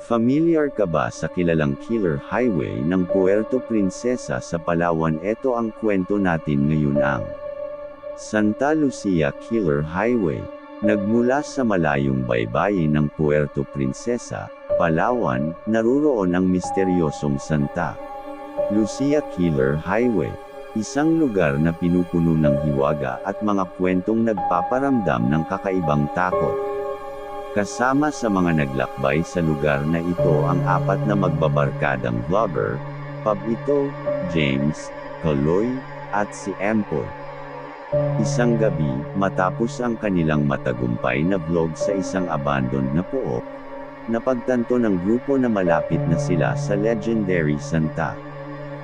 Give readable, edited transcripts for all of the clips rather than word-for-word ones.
Familiar ka ba sa kilalang Killer Highway ng Puerto Princesa sa Palawan? Ito ang kwento natin ngayon ang Santa Lucia Killer Highway. Nagmula sa malayong baybayin ng Puerto Princesa, Palawan, naroroon ang misteryosong Santa Lucia Killer Highway. Isang lugar na pinupuno ng hiwaga at mga kwentong nagpaparamdam ng kakaibang takot. Kasama sa mga naglakbay sa lugar na ito ang 4 na magbabarkadang vlogger, Pablito, James, Kaloy, at si Empoy. Isang gabi, matapos ang kanilang matagumpay na vlog sa isang abandoned na pook, napagtanto ng grupo na malapit na sila sa legendary Santa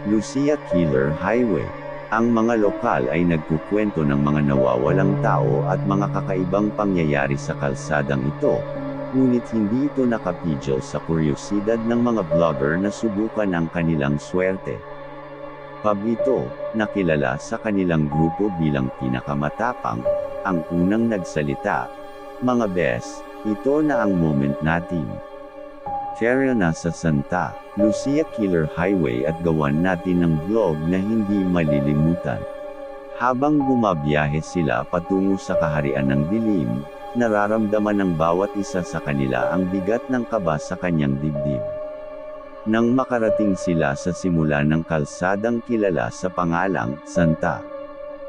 Lucia Killer Highway. Ang mga lokal ay nagkukwento ng mga nawawalang tao at mga kakaibang pangyayari sa kalsadang ito, ngunit hindi ito nakapigil sa kuryosidad ng mga vlogger na subukan ang kanilang swerte. Pablito, nakilala sa kanilang grupo bilang pinakamatapang, ang unang nagsalita. Mga bes, ito na ang moment natin. Tara na sa Santa Lucia Killer Highway at gawan natin ng vlog na hindi malilimutan. Habang bumabiyahe sila patungo sa kaharian ng dilim, nararamdaman ng bawat isa sa kanila ang bigat ng kaba sa kanyang dibdib. Nang makarating sila sa simula ng kalsadang kilala sa pangalang Santa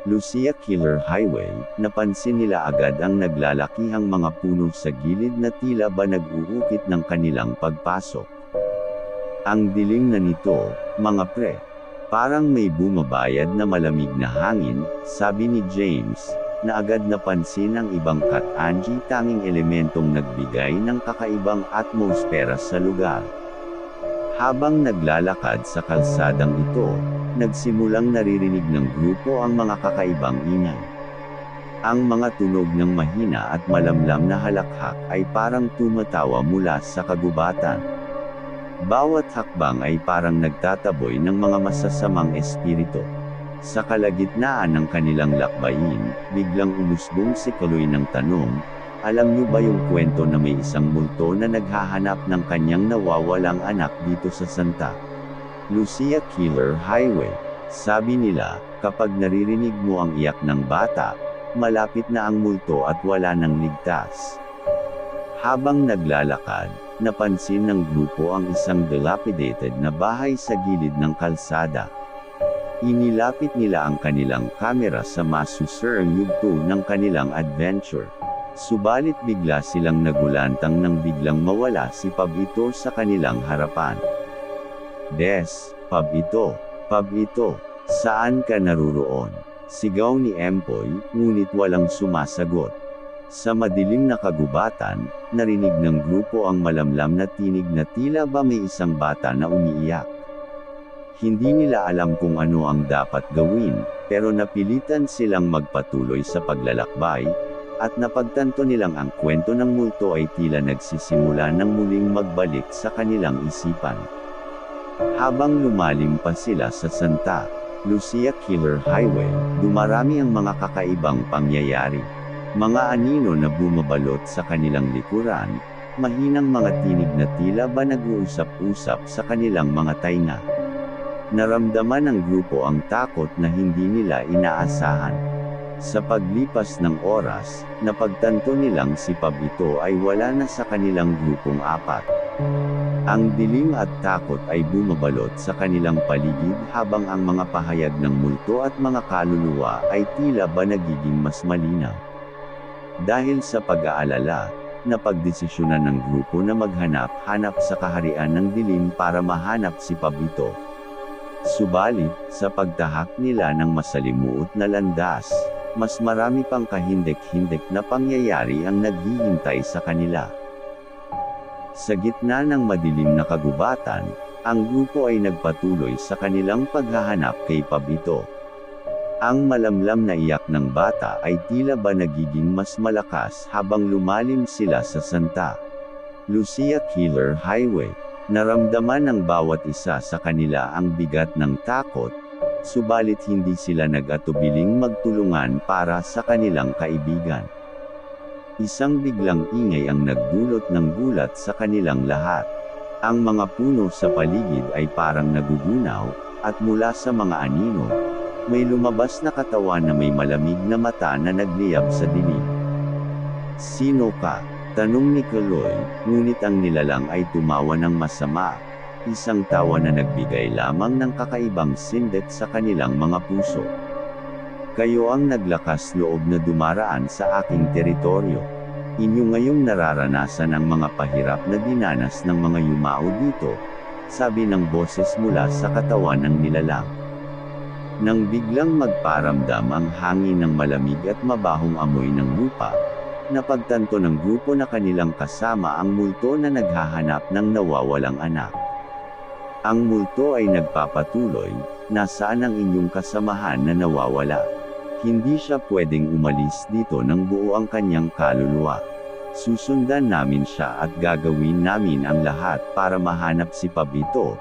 Lucia Killer Highway, napansin nila agad ang naglalakihang mga puno sa gilid na tila ba nag-uukit ng kanilang pagpasok. Ang dilim na nito, mga pre. Parang may bumabayad na malamig na hangin, sabi ni James, na agad napansin ang ibang Kat-Angie tanging elementong nagbigay ng kakaibang atmosfera sa lugar. Habang naglalakad sa kalsadang ito, nagsimulang naririnig ng grupo ang mga kakaibang ingay. Ang mga tunog ng mahina at malamlam na halakhak ay parang tumatawa mula sa kagubatan. Bawat hakbang ay parang nagtataboy ng mga masasamang espiritu. Sa kalagitnaan ng kanilang lakbayin, biglang umusbong si Kaloy ng tanong, alam niyo ba yung kwento na may isang multo na naghahanap ng kanyang nawawalang anak dito sa Santa Lucia Killer Highway? Sabi nila, kapag naririnig mo ang iyak ng bata, malapit na ang multo at wala nang ligtas. Habang naglalakad, napansin ng grupo ang isang dilapidated na bahay sa gilid ng kalsada. Inilapit nila ang kanilang kamera sa masusurang yugto ng kanilang adventure. Subalit bigla silang nagulantang nang biglang mawala si Pablito sa kanilang harapan. Des, Pablito, saan ka naruroon? Sigaw ni Empoy, ngunit walang sumasagot. Sa madilim na kagubatan, narinig ng grupo ang malamlam na tinig na tila ba may isang bata na umiiyak. Hindi nila alam kung ano ang dapat gawin, pero napilitan silang magpatuloy sa paglalakbay, at napagtanto nilang ang kwento ng multo ay tila nagsisimula ng muling magbalik sa kanilang isipan. Habang lumalim pa sila sa Santa Lucia Killer Highway, dumarami ang mga kakaibang pangyayari. Mga anino na bumabalot sa kanilang likuran, mahinang mga tinig na tila ba nag-uusap-usap sa kanilang mga tainga. Naramdaman ng grupo ang takot na hindi nila inaasahan. Sa paglipas ng oras, napagtanto nilang si Pablito ay wala na sa kanilang grupong 4. Ang dilim at takot ay bumabalot sa kanilang paligid habang ang mga pahayag ng multo at mga kaluluwa ay tila ba nagiging mas malinaw. Dahil sa pag-aalala, napagdesisyonan ng grupo na maghanap-hanap sa kaharian ng dilim para mahanap si Pablito. Subalit, sa pagtahak nila ng masalimuot na landas, mas marami pang kahindik-hindik na pangyayari ang naghihintay sa kanila. Sa gitna ng madilim na kagubatan, ang grupo ay nagpatuloy sa kanilang paghahanap kay Pablito. Ang malamlam na iyak ng bata ay tila ba nagiging mas malakas habang lumalim sila sa Santa Lucia Killer Highway. Naramdaman ng bawat isa sa kanila ang bigat ng takot, subalit hindi sila nag-atubiling magtulungan para sa kanilang kaibigan. Isang biglang ingay ang nagdulot ng gulat sa kanilang lahat. Ang mga puno sa paligid ay parang nagugunaw, at mula sa mga anino, may lumabas na katawan na may malamig na mata na nagliyab sa dilim. "Sino ka?" tanong ni Kaloy, ngunit ang nilalang ay tumawa ng masama, isang tawa na nagbigay lamang ng kakaibang sindet sa kanilang mga puso. "Kayo ang naglakas loob na dumaraan sa aking teritoryo. Inyo ngayong nararanasan ang mga pahirap na dinanas ng mga yumao dito," sabi ng boses mula sa katawan ng nilalang. Nang biglang magparamdam ang hangin ng malamig at mabahong amoy ng lupa, napagtanto ng grupo na kanilang kasama ang multo na naghahanap ng nawawalang anak. Ang multo ay nagpapatuloy, "Nasaan ang inyong kasamahan na nawawala? Hindi siya pwedeng umalis dito ng buo ang kanyang kaluluwa. Susundan namin siya at gagawin namin ang lahat para mahanap si Pablito,"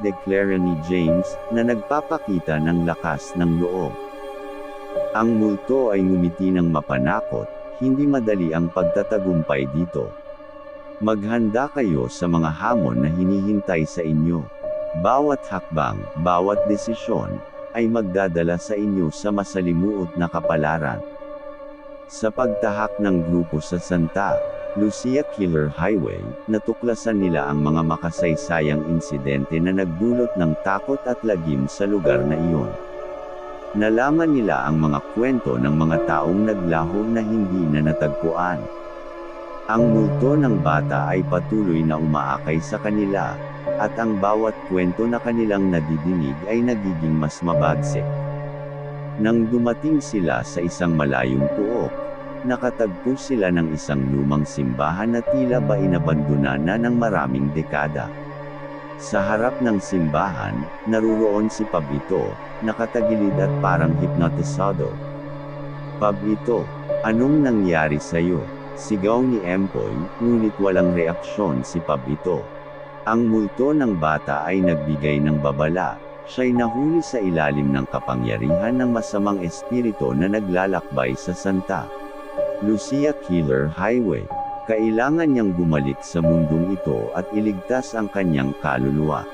deklara ni James, na nagpapakita ng lakas ng loob. Ang multo ay ngumiti ng mapanakot, "Hindi madali ang pagtatagumpay dito. Maghanda kayo sa mga hamon na hinihintay sa inyo. Bawat hakbang, bawat desisyon, ay magdadala sa inyo sa masalimuot na kapalaran." Sa pagtahak ng grupo sa Santa Lucia Killer Highway, natuklasan nila ang mga makasaysayang insidente na nagdulot ng takot at lagim sa lugar na iyon. Nalaman nila ang mga kwento ng mga taong naglaho na hindi na natagpuan. Ang multo ng bata ay patuloy na umaakay sa kanila, at ang bawat kwento na kanilang nadidinig ay nagiging mas mabagsik. Nang dumating sila sa isang malayong puok, nakatagpo sila ng isang lumang simbahan na tila ba inabandona na ng maraming dekada. Sa harap ng simbahan, naruroon si Pablito, nakatagilid at parang hipnotisado. "Pablito, anong nangyari sa'yo?" sigaw ni Empoy, ngunit walang reaksyon si Pablito. Ang multo ng bata ay nagbigay ng babala, siya'y nahuli sa ilalim ng kapangyarihan ng masamang espiritu na naglalakbay sa Santa Lucia Killer Highway. Kailangan niyang bumalik sa mundong ito at iligtas ang kanyang kaluluwa.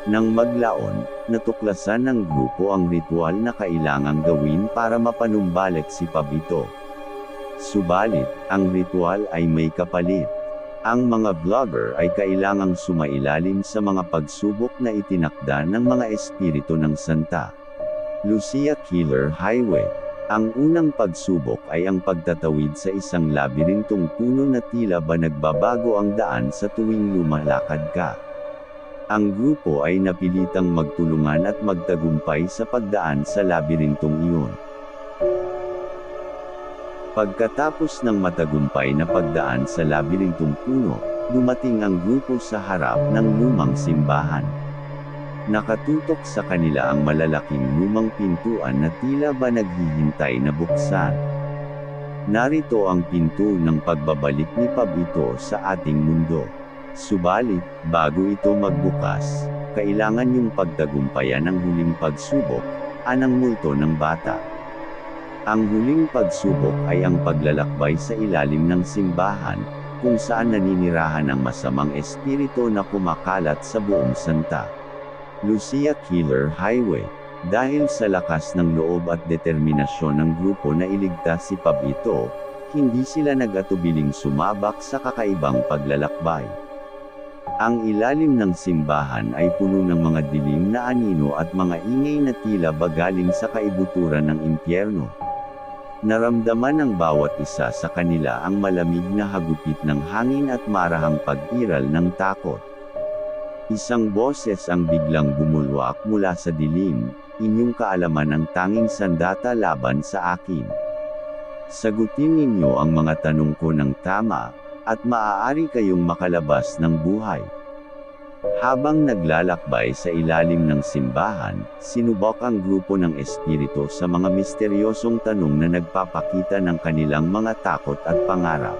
Nang maglaon, natuklasan ng grupo ang ritual na kailangang gawin para mapanumbalik si Pablito. Subalit, ang ritual ay may kapalit. Ang mga vlogger ay kailangang sumailalim sa mga pagsubok na itinakda ng mga espiritu ng Santa Lucia Killer Highway. Ang unang pagsubok ay ang pagtatawid sa isang labirintong puno na tila ba nagbabago ang daan sa tuwing lumalakad ka. Ang grupo ay napilitang magtulungan at magtagumpay sa pagdaan sa labirintong iyon. Pagkatapos ng matagumpay na pagdaan sa labirintong puno, dumating ang grupo sa harap ng lumang simbahan. Nakatutok sa kanila ang malalaking lumang pintuan na tila ba naghihintay na buksan. Narito ang pinto ng pagbabalik ni Pablito sa ating mundo. Subalit, bago ito magbukas, kailangan niyong pagtagumpayan ang huling pagsubok, anang multo ng bata. Ang huling pagsubok ay ang paglalakbay sa ilalim ng simbahan, kung saan naninirahan ang masamang espiritu na kumakalat sa buong Santa Lucia Killer Highway. Dahil sa lakas ng loob at determinasyon ng grupo na iligtas si Pablito, hindi sila nag-atubiling sumabak sa kakaibang paglalakbay. Ang ilalim ng simbahan ay puno ng mga dilim na anino at mga ingay na tila ba galing sa kaibuturan ng impyerno. Naramdaman ng bawat isa sa kanila ang malamig na hagupit ng hangin at marahang pag-iral ng takot. Isang boses ang biglang bumulwak mula sa dilim, "Inyong kaalaman ang tanging sandata laban sa akin. Sagutin ninyo ang mga tanong ko ng tama, at maaari kayong makalabas ng buhay." Habang naglalakbay sa ilalim ng simbahan, sinubok ang grupo ng espiritu sa mga misteryosong tanong na nagpapakita ng kanilang mga takot at pangarap.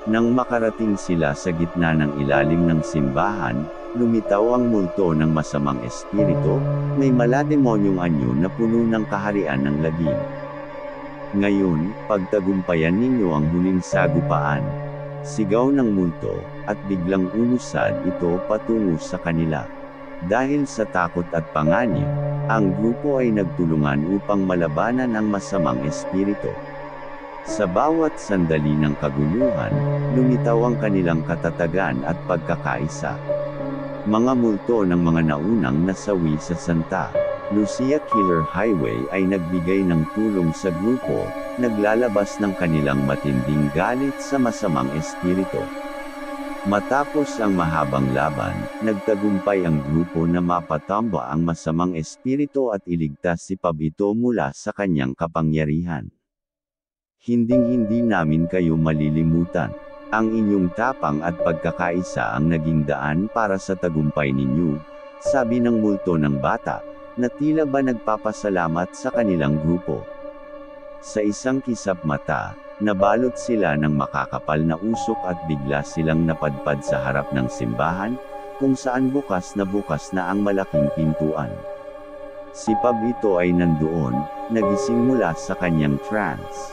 Nang makarating sila sa gitna ng ilalim ng simbahan, lumitaw ang multo ng masamang espiritu, may malademonyong anyo na puno ng kaharian ng lagim. "Ngayon, pagtagumpayan ninyo ang huling sagupaan," sigaw ng multo, at biglang umusad ito patungo sa kanila. Dahil sa takot at panganib, ang grupo ay nagtulungan upang malabanan ang masamang espiritu. Sa bawat sandali ng kaguluhan, lumitaw ang kanilang katatagan at pagkakaisa. Mga multo ng mga naunang nasawi sa Santa Lucia Killer Highway ay nagbigay ng tulong sa grupo, naglalabas ng kanilang matinding galit sa masamang espiritu. Matapos ang mahabang laban, nagtagumpay ang grupo na mapatamba ang masamang espiritu at iligtas si Pablito mula sa kanyang kapangyarihan. Hinding-hindi namin kayo malilimutan. Ang inyong tapang at pagkakaisa ang naging daan para sa tagumpay ninyo, sabi ng multo ng bata, na tila ba nagpapasalamat sa kanilang grupo. Sa isang kisap mata, nabalot sila ng makakapal na usok at bigla silang napadpad sa harap ng simbahan, kung saan bukas na ang malaking pintuan. Si Pablito ay nandoon, nagising mula sa kanyang trance.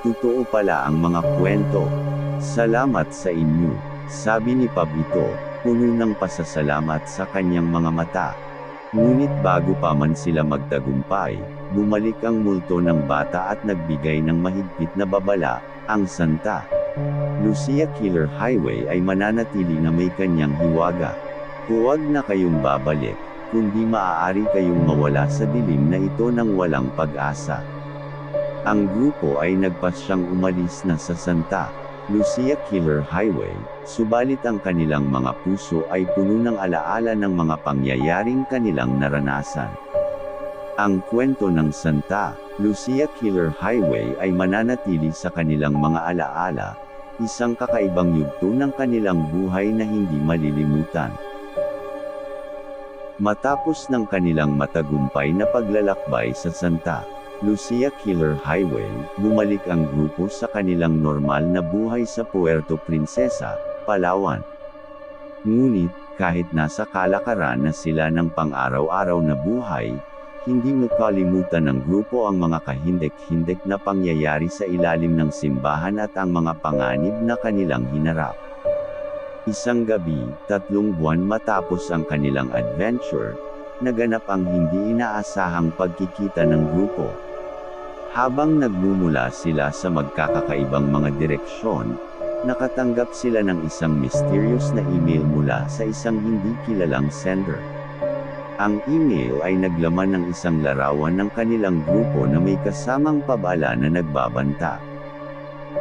Totoo pala ang mga kwento. Salamat sa inyo, sabi ni Pablito, puno ng pasasalamat sa kanyang mga mata. Ngunit bago pa man sila magtagumpay, bumalik ang multo ng bata at nagbigay ng mahigpit na babala, ang Santa Lucia Killer Highway ay mananatili na may kanyang hiwaga. Huwag na kayong babalik, kundi maaari kayong mawala sa dilim na ito ng walang pag-asa. Ang grupo ay nagpasyang umalis na sa Santa Lucia Killer Highway, subalit ang kanilang mga puso ay puno ng alaala ng mga pangyayaring kanilang naranasan. Ang kwento ng Santa Lucia Killer Highway ay mananatili sa kanilang mga alaala, isang kakaibang yugto ng kanilang buhay na hindi malilimutan. Matapos ng kanilang matagumpay na paglalakbay sa Santa Lucia Killer Highway, bumalik ang grupo sa kanilang normal na buhay sa Puerto Princesa, Palawan. Ngunit, kahit nasa kalakaran na sila ng pang-araw-araw na buhay, hindi makalimutan ng grupo ang mga kahindik-hindik na pangyayari sa ilalim ng simbahan at ang mga panganib na kanilang hinarap. Isang gabi, 3 buwan matapos ang kanilang adventure, naganap ang hindi inaasahang pagkikita ng grupo. Habang nagmumula sila sa magkakakaibang mga direksyon, nakatanggap sila ng isang mysterious na email mula sa isang hindi kilalang sender. Ang email ay naglaman ng isang larawan ng kanilang grupo na may kasamang pabala na nagbabanta.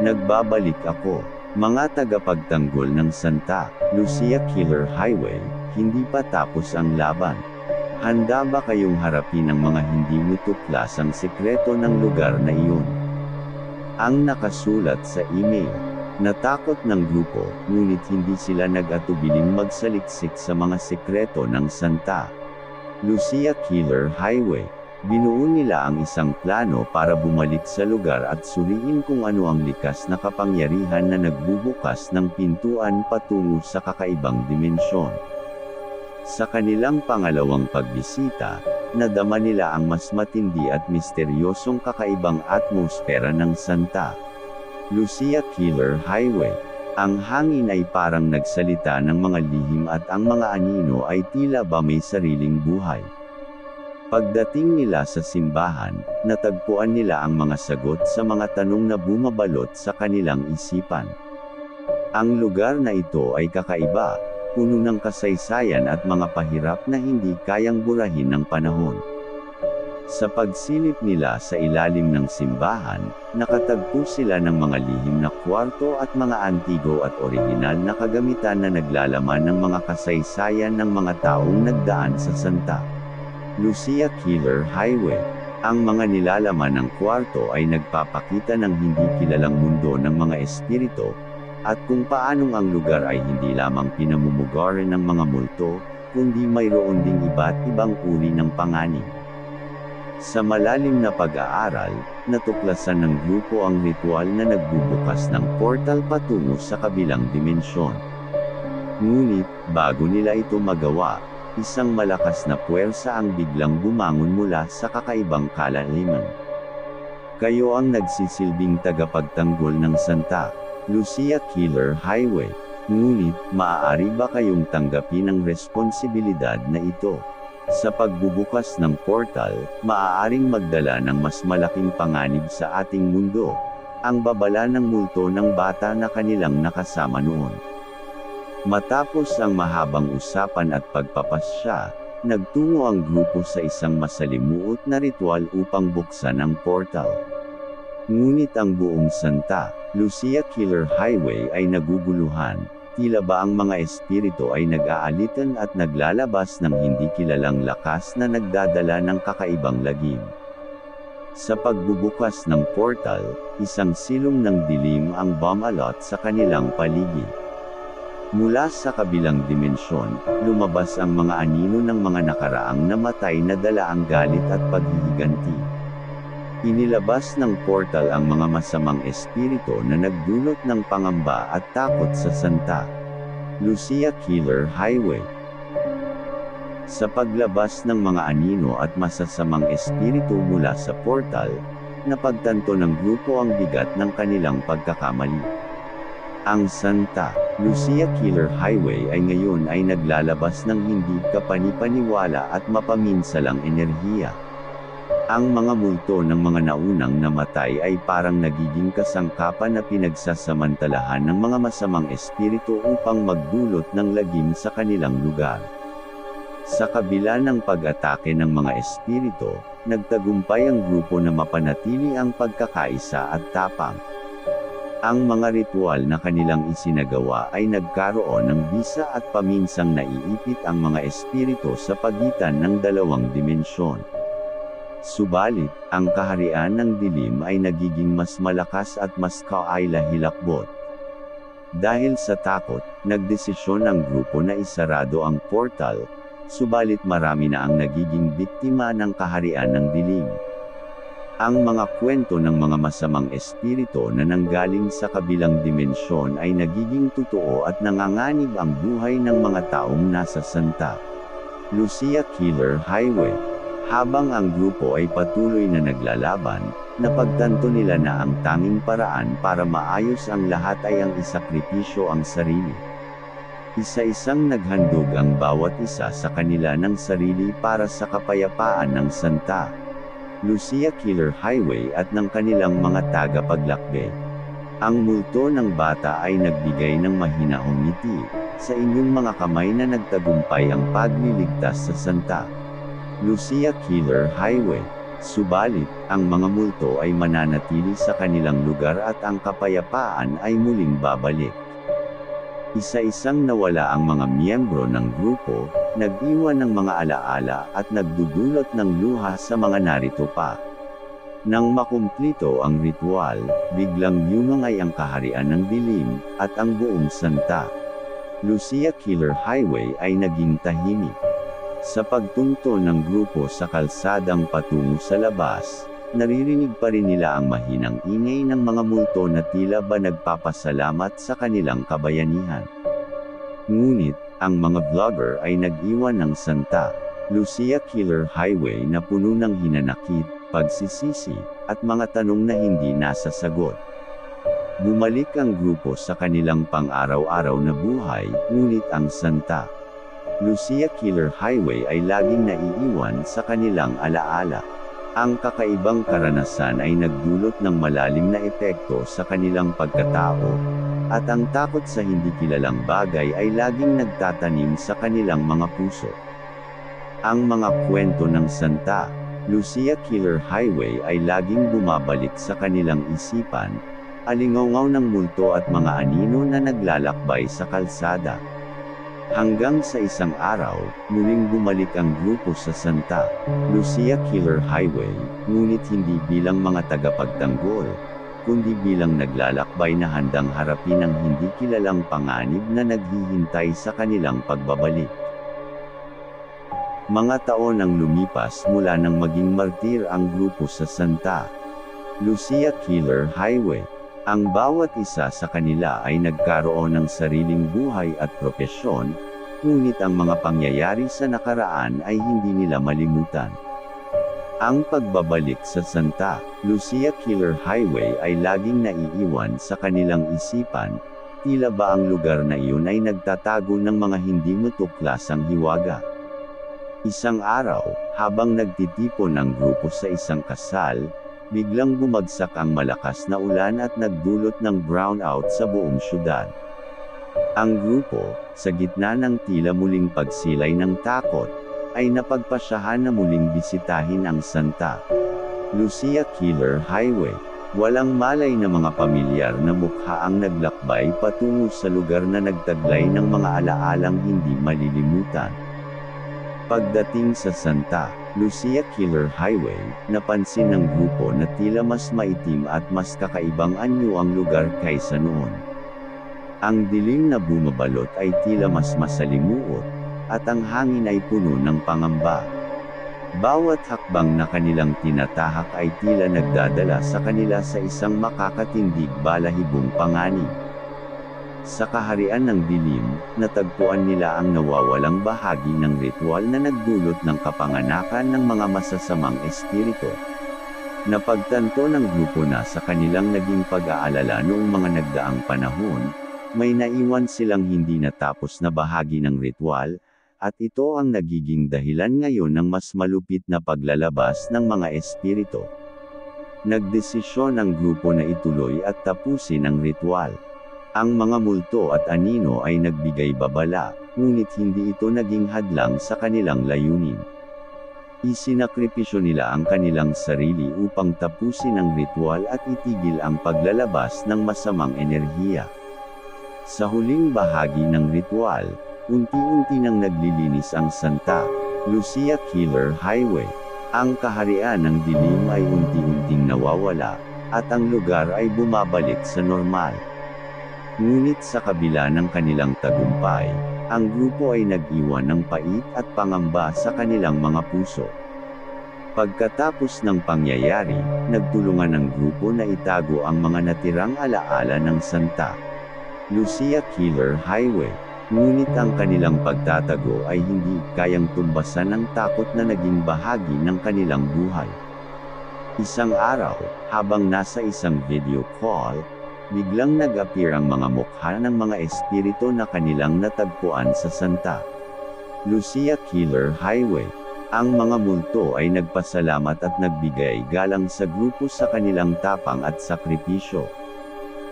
Nagbabalik ako, mga tagapagtanggol ng Santa Lucia Killer Highway, hindi pa tapos ang laban. Handa ba kayong harapin ang mga hindi mutuklasang sekreto ng lugar na iyon? Ang nakasulat sa email. Natakot ng grupo, ngunit hindi sila nag-atubiling magsaliksik sa mga sekreto ng Santa Lucia Killer Highway. Binuo nila ang isang plano para bumalik sa lugar at suriin kung ano ang likas na kapangyarihan na nagbubukas ng pintuan patungo sa kakaibang dimensyon. Sa kanilang pangalawang pagbisita, nadama nila ang mas matindi at misteryosong kakaibang atmosfera ng Santa Lucia Killer Highway. Ang hangin ay parang nagsalita ng mga lihim at ang mga anino ay tila ba may sariling buhay. Pagdating nila sa simbahan, natagpuan nila ang mga sagot sa mga tanong na bumabalot sa kanilang isipan. Ang lugar na ito ay kakaiba, puno ng kasaysayan at mga pahirap na hindi kayang burahin ng panahon. Sa pagsilip nila sa ilalim ng simbahan, nakatagpo sila ng mga lihim na kwarto at mga antigo at orihinal na kagamitan na naglalaman ng mga kasaysayan ng mga taong nagdaan sa Santa Lucia Killer Highway. Ang mga nilalaman ng kwarto ay nagpapakita ng hindi kilalang mundo ng mga espiritu, at kung paanong ang lugar ay hindi lamang pinamumugaran ng mga multo, kundi mayroon ding iba't ibang uri ng panganib. Sa malalim na pag-aaral, natuklasan ng grupo ang ritual na nagbubukas ng portal patungo sa kabilang dimensyon. Ngunit, bago nila ito magawa, isang malakas na puwersa ang biglang bumangon mula sa kakaibang kalaliman. Kayo ang nagsisilbing tagapagtanggol ng Santa Lucia Killer Highway. Ngunit, maaari ba kayong tanggapin ang responsibilidad na ito? Sa pagbubukas ng portal, maaaring magdala ng mas malaking panganib sa ating mundo, ang babala ng multo ng bata na kanilang nakasama noon. Matapos ang mahabang usapan at pagpapasya, nagtungo ang grupo sa isang masalimuot na ritual upang buksan ang portal. Ngunit ang buong Santa Lucia Killer Highway ay naguguluhan. Tila ba ang mga espiritu ay nag-aalitan at naglalabas ng hindi kilalang lakas na nagdadala ng kakaibang lagim. Sa pagbubukas ng portal, isang silong ng dilim ang bumalot sa kanilang paligid. Mula sa kabilang dimensyon, lumabas ang mga anino ng mga nakaraang namatay na dala ang galit at paghihiganti. Inilabas ng portal ang mga masamang espiritu na nagdulot ng pangamba at takot sa Santa Lucia Killer Highway. Sa paglabas ng mga anino at masasamang espiritu mula sa portal, napagtanto ng grupo ang bigat ng kanilang pagkakamali. Ang Santa Lucia Killer Highway ay ngayon ay naglalabas ng hindi kapanipaniwala at mapaminsalang enerhiya. Ang mga multo ng mga naunang namatay ay parang nagiging kasangkapan na pinagsasamantalahan ng mga masamang espiritu upang magdulot ng lagim sa kanilang lugar. Sa kabila ng pag-atake ng mga espiritu, nagtagumpay ang grupo na mapanatili ang pagkakaisa at tapang. Ang mga ritual na kanilang isinagawa ay nagkaroon ng bisa at paminsang naiipit ang mga espiritu sa pagitan ng dalawang dimensyon. Subalit, ang kaharian ng dilim ay nagiging mas malakas at mas kaila-hilakbot. Dahil sa takot, nagdesisyon ang grupo na isarado ang portal, subalit marami na ang nagiging biktima ng kaharian ng dilim. Ang mga kwento ng mga masamang espiritu na nanggaling sa kabilang dimensyon ay nagiging totoo at nanganganib ang buhay ng mga taong nasa Santa Lucia Killer Highway. Habang ang grupo ay patuloy na naglalaban, napagtanto nila na ang tanging paraan para maayos ang lahat ay ang isakripisyo ang sarili. Isa-isang naghandog ang bawat isa sa kanila ng sarili para sa kapayapaan ng Santa Lucia Killer Highway at ng kanilang mga tagapaglakbay. Ang multo ng bata ay nagbigay ng mahinahong ngiti, sa inyong mga kamay na nagtagumpay ang pagliligtas sa Santa Lucia Killer Highway. Subalit, ang mga multo ay mananatili sa kanilang lugar at ang kapayapaan ay muling babalik. Isa-isang nawala ang mga miyembro ng grupo, nag-iwan ng mga alaala at nagdudulot ng luha sa mga narito pa. Nang makumplito ang ritual, biglang yumangay ang kaharian ng dilim, at ang buong Santa Lucia Killer Highway ay naging tahimik. Sa pagtunto ng grupo sa kalsadang patungo sa labas, naririnig pa rin nila ang mahinang ingay ng mga multo na tila ba nagpapasalamat sa kanilang kabayanihan. Ngunit, ang mga vlogger ay nag-iwan ng Santa Lucia Killer Highway na puno ng hinanakit, pagsisisi, at mga tanong na hindi nasasagot. Bumalik ang grupo sa kanilang pang-araw-araw na buhay, ngunit ang Santa Lucia Killer Highway ay laging naiiwan sa kanilang alaala. Ang kakaibang karanasan ay nagdulot ng malalim na epekto sa kanilang pagkatao, at ang takot sa hindi kilalang bagay ay laging nagtatanim sa kanilang mga puso. Ang mga kwento ng Santa Lucia Killer Highway ay laging bumabalik sa kanilang isipan, alingaw ng multo at mga anino na naglalakbay sa kalsada. Hanggang sa isang araw, muling bumalik ang grupo sa Santa Lucia Killer Highway, ngunit hindi bilang mga tagapagtanggol, kundi bilang naglalakbay na handang harapin ang hindi kilalang panganib na naghihintay sa kanilang pagbabalik. Mga taon ang lumipas mula nang maging martir ang grupo sa Santa Lucia Killer Highway. Ang bawat isa sa kanila ay nagkaroon ng sariling buhay at propesyon, ngunit ang mga pangyayari sa nakaraan ay hindi nila malimutan. Ang pagbabalik sa Santa Lucia Killer Highway ay laging naiiwan sa kanilang isipan, tila ba ang lugar na iyon ay nagtatago ng mga hindi matuklasang hiwaga. Isang araw, habang nagtitipon ang grupo sa isang kasal, biglang bumagsak ang malakas na ulan at nagdulot ng brownout sa buong syudad. Ang grupo, sa gitna ng tila muling pagsilay ng takot, ay napagpasyahan na muling bisitahin ang Santa Lucia Killer Highway. Walang malay na mga pamilyar na mukha ang naglakbay patungo sa lugar na nagtaglay ng mga alaalang hindi malilimutan. Pagdating sa Santa Lucia Killer Highway, napansin ng grupo na tila mas maitim at mas kakaibang anyo ang lugar kaysa noon. Ang dilim na bumabalot ay tila mas masalimuot, at ang hangin ay puno ng pangamba. Bawat hakbang na kanilang tinatahak ay tila nagdadala sa kanila sa isang makakatindig balahibong panganib. Sa kaharian ng dilim, natagpuan nila ang nawawalang bahagi ng ritual na nagdulot ng kapanganakan ng mga masasamang espiritu. Napagtanto ng grupo na sa kanilang naging pag-aalala noong mga nagdaang panahon, may naiwan silang hindi natapos na bahagi ng ritual, at ito ang nagiging dahilan ngayon ng mas malupit na paglalabas ng mga espiritu. Nagdesisyon ang grupo na ituloy at tapusin ang ritual. Ang mga multo at anino ay nagbigay babala, ngunit hindi ito naging hadlang sa kanilang layunin. Isinakripisyo nila ang kanilang sarili upang tapusin ang ritual at itigil ang paglalabas ng masamang enerhiya. Sa huling bahagi ng ritual, unti-unti nang naglilinis ang Santa Lucia Killer Highway. Ang kaharian ng dilim ay unti-unting nawawala, at ang lugar ay bumabalik sa normal. Ngunit sa kabila ng kanilang tagumpay, ang grupo ay nag-iwan ng pait at pangamba sa kanilang mga puso. Pagkatapos ng pangyayari, nagtulungan ang grupo na itago ang mga natirang alaala ng Santa Lucia Killer Highway. Ngunit ang kanilang pagtatago ay hindi kayang tumbasan ng takot na naging bahagi ng kanilang buhay. Isang araw, habang nasa isang video call, biglang nag-appear ang mga mukha ng mga espiritu na kanilang natagpuan sa Santa Lucia Killer Highway. Ang mga multo ay nagpasalamat at nagbigay galang sa grupo sa kanilang tapang at sakripisyo.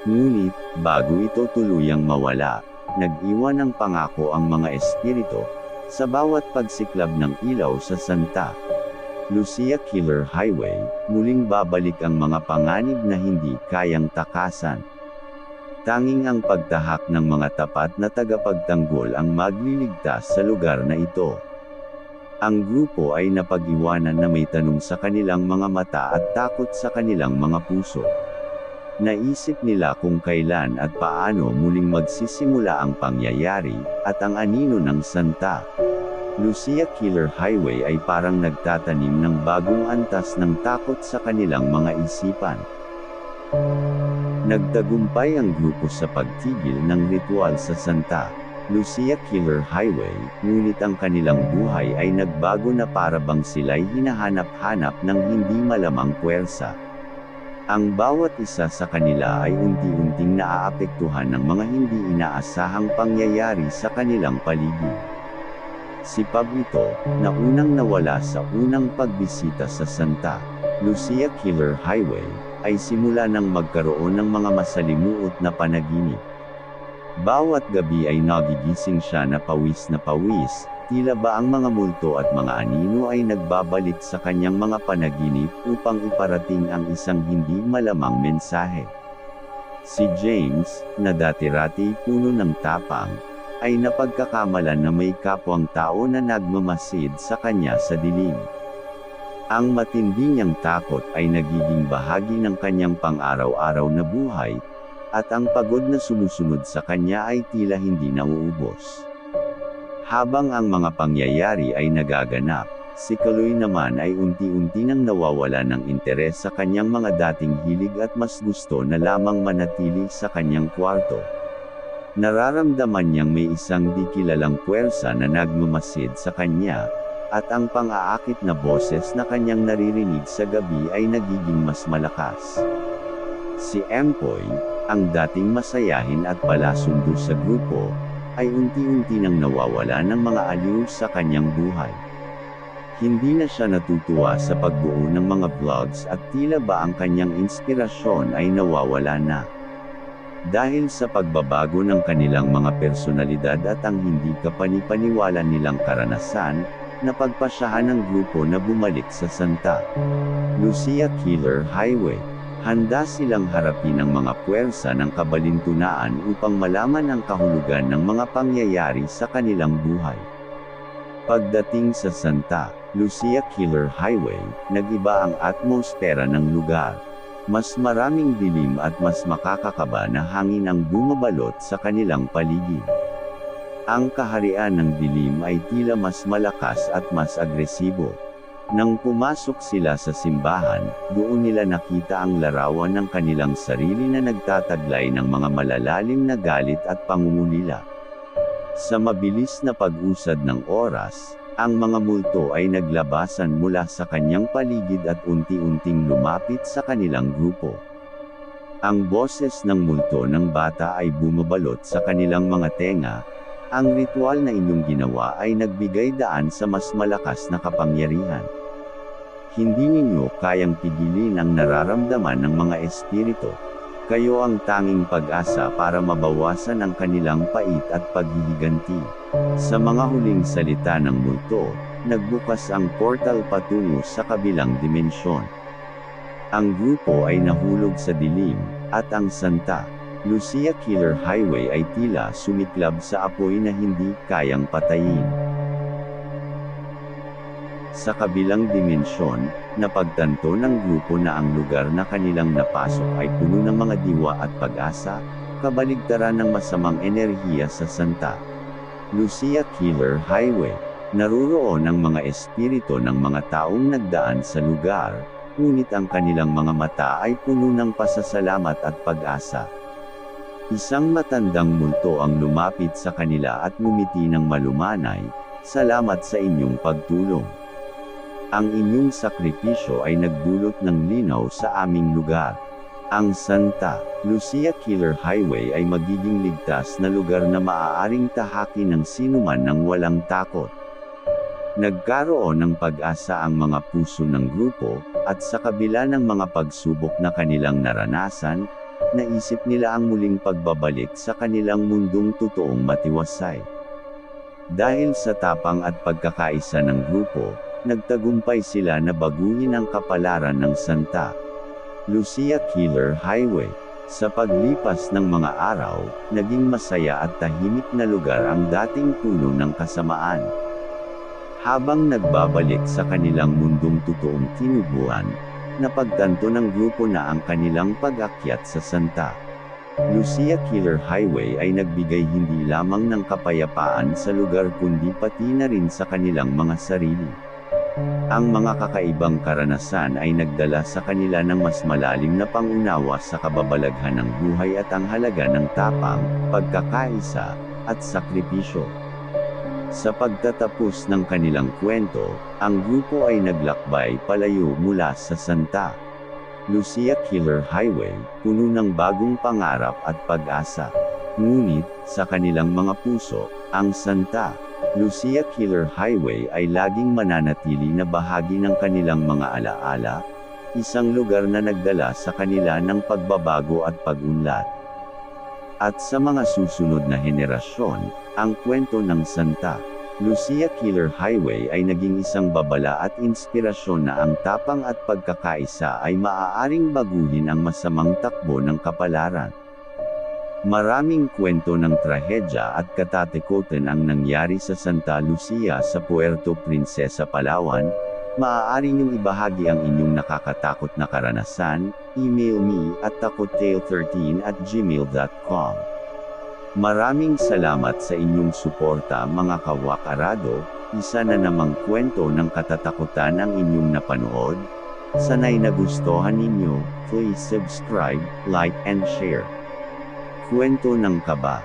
Ngunit, bago ito tuluyang mawala, nag-iwan ng pangako ang mga espiritu, sa bawat pagsiklab ng ilaw sa Santa Lucia Killer Highway, muling babalik ang mga panganib na hindi kayang takasan. Tanging ang pagtahak ng mga tapat na tagapagtanggol ang magliligtas sa lugar na ito. Ang grupo ay napag-iwanan na may tanong sa kanilang mga mata at takot sa kanilang mga puso. Naisip nila kung kailan at paano muling magsisimula ang pangyayari, at ang anino ng Santa Lucia Killer Highway ay parang nagtatanim ng bagong antas ng takot sa kanilang mga isipan. Nagtagumpay ang grupo sa pagtigil ng ritual sa Santa Lucia Killer Highway, ngunit ang kanilang buhay ay nagbago na para bang sila'y hinahanap-hanap ng hindi malamang puwersa. Ang bawat isa sa kanila ay unti-unting naaapektuhan ng mga hindi inaasahang pangyayari sa kanilang paligid. Si Pablito, na unang nawala sa unang pagbisita sa Santa Lucia Killer Highway, ay simula nang magkaroon ng mga masalimuot na panaginip. Bawat gabi ay nagigising siya na pawis, tila ba ang mga multo at mga anino ay nagbabalik sa kanyang mga panaginip upang iparating ang isang hindi malamang mensahe. Si James, na dati-rati puno ng tapang, ay napagkakamalan na may kapwang tao na nagmamasid sa kanya sa dilim. Ang matindi niyang takot ay nagiging bahagi ng kanyang pang-araw-araw na buhay, at ang pagod na sumusunod sa kanya ay tila hindi nauubos. Habang ang mga pangyayari ay nagaganap, si Kaloy naman ay unti-unti nang nawawala ng interes sa kanyang mga dating hilig at mas gusto na lamang manatili sa kanyang kwarto. Nararamdaman niyang may isang di kilalang puwersa na nagmamasid sa kanya, at ang pang-aakit na boses na kanyang naririnig sa gabi ay nagiging mas malakas. Si Empoy, ang dating masayahin at palasundo sa grupo, ay unti-unti nang nawawala ng mga aliw sa kanyang buhay. Hindi na siya natutuwa sa pagbuo ng mga vlogs at tila ba ang kanyang inspirasyon ay nawawala na. Dahil sa pagbabago ng kanilang mga personalidad at ang hindi kapanipaniwala nilang karanasan, napagpasyahan ng grupo na bumalik sa Santa Lucia Killer Highway. Handa silang harapin ang mga puwersa ng kabalintunaan upang malaman ang kahulugan ng mga pangyayari sa kanilang buhay. Pagdating sa Santa Lucia Killer Highway, nag-iba ang atmosfera ng lugar. Mas maraming dilim at mas makakakaba na hangin ang bumabalot sa kanilang paligid. Ang kaharian ng dilim ay tila mas malakas at mas agresibo. Nang pumasok sila sa simbahan, doon nila nakita ang larawan ng kanilang sarili na nagtataglay ng mga malalalim na galit at pangungulila. Sa mabilis na pag-usad ng oras, ang mga multo ay naglabasan mula sa kanyang paligid at unti-unting lumapit sa kanilang grupo. Ang boses ng multo ng bata ay bumabalot sa kanilang mga tenga. Ang ritual na inyong ginawa ay nagbigay daan sa mas malakas na kapangyarihan. Hindi ninyo kayang pigilin ang nararamdaman ng mga espiritu. Kayo ang tanging pag-asa para mabawasan ang kanilang pait at paghihiganti. Sa mga huling salita ng multo, nagbukas ang portal patungo sa kabilang dimensyon. Ang grupo ay nahulog sa dilim, at ang Santa Lucia Killer Highway ay tila sumiklab sa apoy na hindi kayang patayin. Sa kabilang dimensyon, napagtanto ng grupo na ang lugar na kanilang napasok ay puno ng mga diwa at pag-asa, kabaligtaran ng masamang enerhiya sa Santa Lucia Killer Highway. Naruroon ang mga espiritu ng mga taong nagdaan sa lugar, ngunit ang kanilang mga mata ay puno ng pasasalamat at pag-asa. Isang matandang multo ang lumapit sa kanila at ngumiti ng malumanay, "Salamat sa inyong pagtulong. Ang inyong sakripisyo ay nagdulot ng linaw sa aming lugar. Ang Santa Lucia Killer Highway ay magiging ligtas na lugar na maaaring tahakin ng sinuman ng walang takot." Nagkaroon ng pag-asa ang mga puso ng grupo, at sa kabila ng mga pagsubok na kanilang naranasan, naisip nila ang muling pagbabalik sa kanilang mundong totoong matiwasay. Dahil sa tapang at pagkakaisa ng grupo, nagtagumpay sila na baguhin ang kapalaran ng Santa Lucia Killer Highway. Sa paglipas ng mga araw, naging masaya at tahimik na lugar ang dating puno ng kasamaan. Habang nagbabalik sa kanilang mundong totoong tinubuan, napagtanto ng grupo na ang kanilang pag-akyat sa Santa Lucia Killer Highway ay nagbigay hindi lamang ng kapayapaan sa lugar kundi pati na rin sa kanilang mga sarili. Ang mga kakaibang karanasan ay nagdala sa kanila ng mas malalim na pangunawa sa kababalaghan ng buhay at ang halaga ng tapang, pagkakaisa, at sakripisyo. Sa pagtatapos ng kanilang kwento, ang grupo ay naglakbay palayo mula sa Santa Lucia Killer Highway, puno ng bagong pangarap at pag-asa. Ngunit, sa kanilang mga puso, ang Santa Lucia Killer Highway ay laging mananatili na bahagi ng kanilang mga alaala, isang lugar na nagdala sa kanila ng pagbabago at pag-unlad. At sa mga susunod na henerasyon, ang kwento ng Santa Lucia Killer Highway ay naging isang babala at inspirasyon na ang tapang at pagkakaisa ay maaaring baguhin ang masamang takbo ng kapalaran. Maraming kwento ng trahedya at katatakutan ang nangyari sa Santa Lucia sa Puerto Princesa, Palawan. Maaari niyong ibahagi ang inyong nakakatakot na karanasan. Email me at takotale13@gmail.com. Maraming salamat sa inyong suporta mga kawakarado. Isa na namang kwento ng katatakutan ang inyong napanood. Sana'y nagustuhan ninyo. Please subscribe, like and share. Kwento ng Kaba.